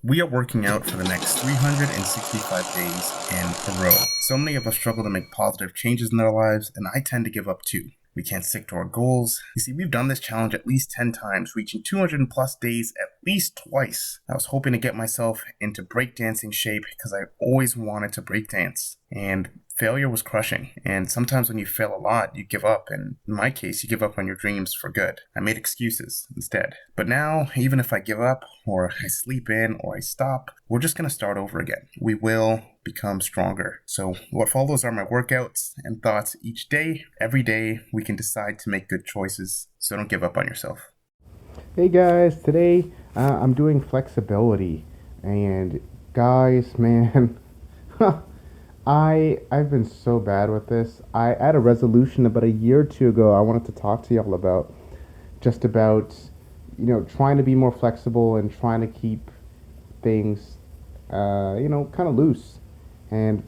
We are working out for the next 365 days in a row. So many of us struggle to make positive changes in our lives, and I tend to give up too. We can't stick to our goals. You see, we've done this challenge at least 10 times, reaching 200 plus days at least twice. I was hoping to get myself into breakdancing shape because I always wanted to breakdance. And failure was crushing. And sometimes when you fail a lot, you give up. And in my case, you give up on your dreams for good. I made excuses instead. But now, even if I give up, or I sleep in, or I stop, we're just going to start over again. We will become stronger. So what follows are my workouts and thoughts each day. Every day, we can decide to make good choices. So don't give up on yourself. Hey guys, today I'm doing flexibility, and guys, man, I've been so bad with this. I had a resolution about a year or two ago. I wanted to talk to y'all about just about trying to be more flexible and trying to keep things kind of loose. And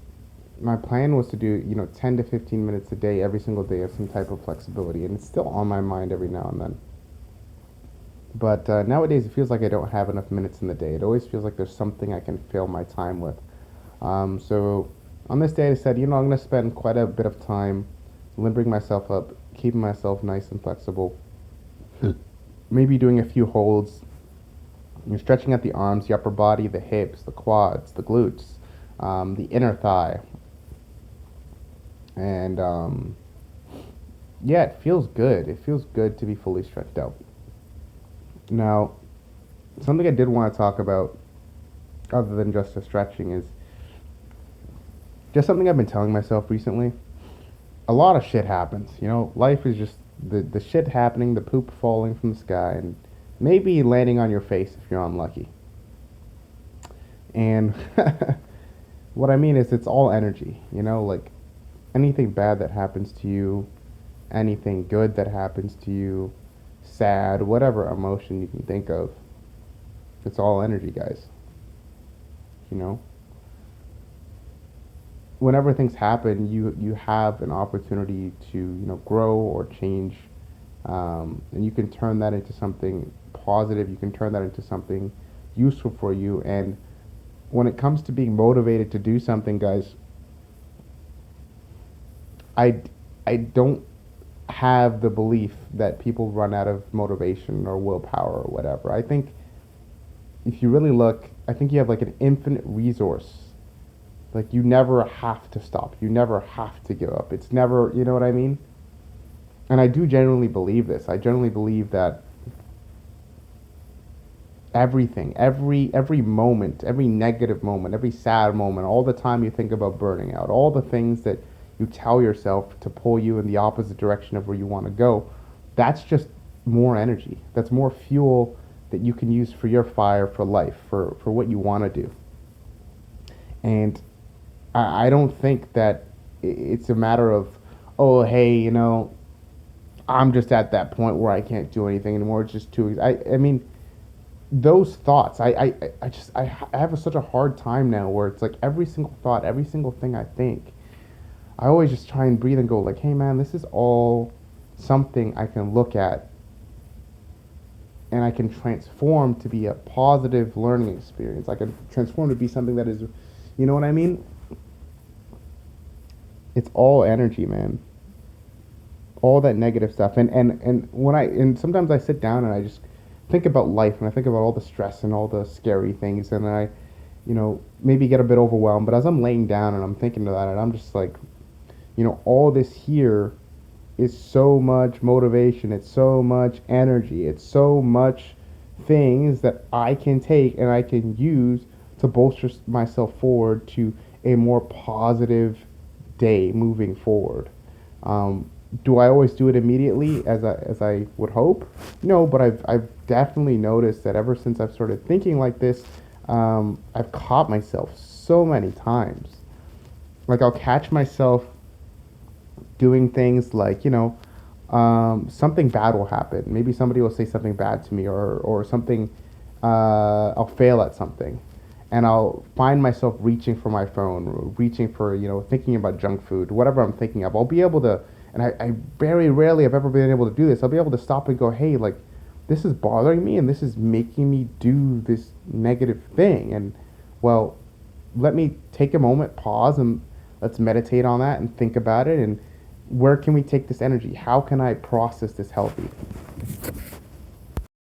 my plan was to do 10 to 15 minutes a day every single day of some type of flexibility, and it's still on my mind every now and then. But nowadays, it feels like I don't have enough minutes in the day. It always feels like there's something I can fill my time with. So on this day, I said, I'm going to spend quite a bit of time limbering myself up, keeping myself nice and flexible. Maybe doing a few holds. You're stretching out the arms, the upper body, the hips, the quads, the glutes, the inner thigh. And yeah, it feels good. It feels good to be fully stretched out. Now, something I did want to talk about, other than just the stretching, is just something I've been telling myself recently. A lot of shit happens. Life is just the shit happening, the poop falling from the sky, and maybe landing on your face if you're unlucky. And what I mean is, it's all energy. Like anything bad that happens to you, anything good that happens to you, sad, whatever emotion you can think of. It's all energy, guys. You know? Whenever things happen, you have an opportunity to, grow or change. And you can turn that into something positive. You can turn that into something useful for you. And when it comes to being motivated to do something, guys, I don't have the belief that people run out of motivation or willpower or whatever. I think if you really look, I think you have like an infinite resource. Like you never have to stop. You never have to give up. It's never, you know what I mean? And I do genuinely believe this. I genuinely believe that everything, every moment, every negative moment, every sad moment, all the time you think about burning out, all the things that you tell yourself to pull you in the opposite direction of where you want to go, that's just more energy. That's more fuel that you can use for your fire, for life, for what you want to do. And I don't think that it's a matter of, oh, hey, I'm just at that point where I can't do anything anymore. It's just too. I mean, those thoughts. I have such a hard time now where it's like every single thought, every single thing I think, I always just try and breathe and go like, hey man, this is all something I can look at and I can transform to be a positive learning experience. I can transform to be something that is, you know what I mean? It's all energy, man. All that negative stuff. And when and sometimes I sit down and I just think about life and I think about all the stress and all the scary things, and I, maybe get a bit overwhelmed. But as I'm laying down and I'm thinking about it, I'm just like, all this here is so much motivation, it's so much energy, it's so much things that I can take and I can use to bolster myself forward to a more positive day moving forward. Do I always do it immediately as I would hope? No, but I've definitely noticed that ever since I've started thinking like this, I've caught myself so many times. Like I'll catch myself doing things like, something bad will happen. Maybe somebody will say something bad to me, or something, I'll fail at something. And I'll find myself reaching for my phone, or reaching for, thinking about junk food, whatever I'm thinking of. I'll be able to, and I very rarely have ever been able to do this. I'll be able to stop and go, hey, like, this is bothering me and this is making me do this negative thing. And, well, let me take a moment, pause, and let's meditate on that and think about it. And where can we take this energy? How can I process this healthy?